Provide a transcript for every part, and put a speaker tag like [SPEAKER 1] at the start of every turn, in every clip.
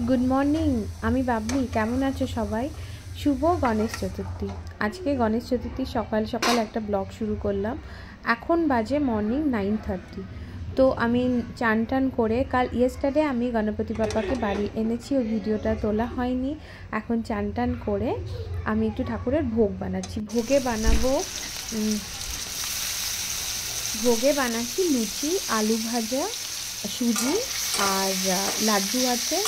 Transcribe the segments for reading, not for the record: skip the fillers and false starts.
[SPEAKER 1] Good morning, আমি বাবলি। কেমন আছো সবাই? শুভ গণেশ চতুর্থী। আজকে গণেশ চতুর্থী সকাল সকাল একটা ব্লগ শুরু করলাম। এখন বাজে মর্নিং 9:30। তো আমি চান টান করে কাল ইয়েস্টারডে আমি গণপতি বাপ্পাকে বাড়ি এনেছি, ও ভিডিওটা তোলা হয়নি। এখন চান টান করে আমি একটু ঠাকুরের ভোগ বানাচ্ছি। ভোগে বানাচ্ছি লুচি, আলু ভাজা, সুজি আর লাড্ডু আছে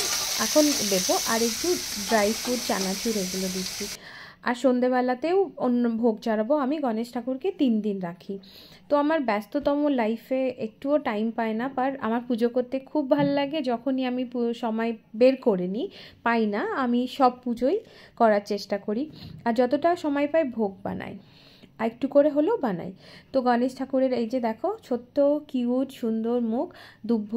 [SPEAKER 1] এখন দেবো, আর একটু ড্রাই ফ্রুট, চানাচুর এগুলো দিচ্ছি। আর সন্ধেবেলাতেও অন্য ভোগ চড়াবো। আমি গণেশ ঠাকুরকে 3 দিন রাখি। তো আমার ব্যস্ততম লাইফে একটুও টাইম পায় না, আর আমার পুজো করতে খুব ভাল লাগে। যখনই আমি সময় বের করে নিই, পাই না, আমি সব পুজোই করার চেষ্টা করি, আর যতটা সময় পাই ভোগ বানাই, আর একটু করে হলেও বানাই। তো গণেশ ঠাকুরের এই যে দেখো, ছোট্ট কিউট সুন্দর মুখ, দুব্ব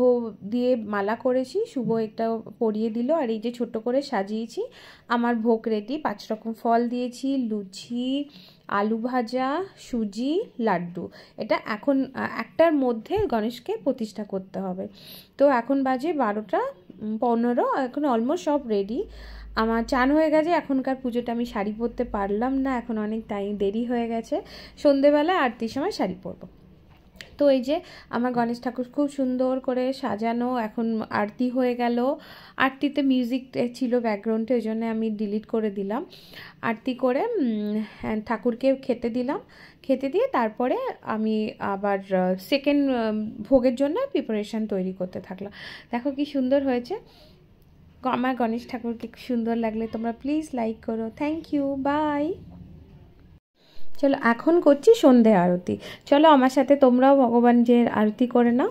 [SPEAKER 1] দিয়ে মালা করেছি, শুভ একটা পরিয়ে দিল, আর এই যে ছোট্ট করে সাজিয়েছি। আমার ভোগ রেডি। 5 রকম ফল দিয়েছি, লুচি, আলু ভাজা, সুজি, লাড্ডু। এটা এখন একটার মধ্যে গণেশকে প্রতিষ্ঠা করতে হবে। তো এখন বাজে 12:15, এখন অলমোস্ট সব রেডি। আমার চান হয়ে গেছে। এখনকার পুজোটা আমি শাড়ি পরতে পারলাম না, এখন অনেক টাইম দেরি হয়ে গেছে। সন্ধেবেলা আরতির সময় শাড়ি পরবো। তো এই যে আমার গণেশ ঠাকুর খুব সুন্দর করে সাজানো। এখন আরতি হয়ে গেল। আরতিতে মিউজিক ছিল ব্যাকগ্রাউন্ডে, ওই জন্য আমি ডিলিট করে দিলাম। আরতি করে ঠাকুরকে খেতে দিলাম। খেতে দিয়ে তারপরে আমি আবার সেকেন্ড ভোগের জন্য প্রিপারেশান তৈরি করতে থাকলাম। দেখো কি সুন্দর হয়েছে। আমার গণেশ ঠাকুরকে সুন্দর লাগলে তোমরা প্লিজ লাইক করো। Thank you, bye. চলো এখন করছি সন্ধে আরতি। চলো আমার সাথে তোমরাও ভগবানজির আরতি করে নাও।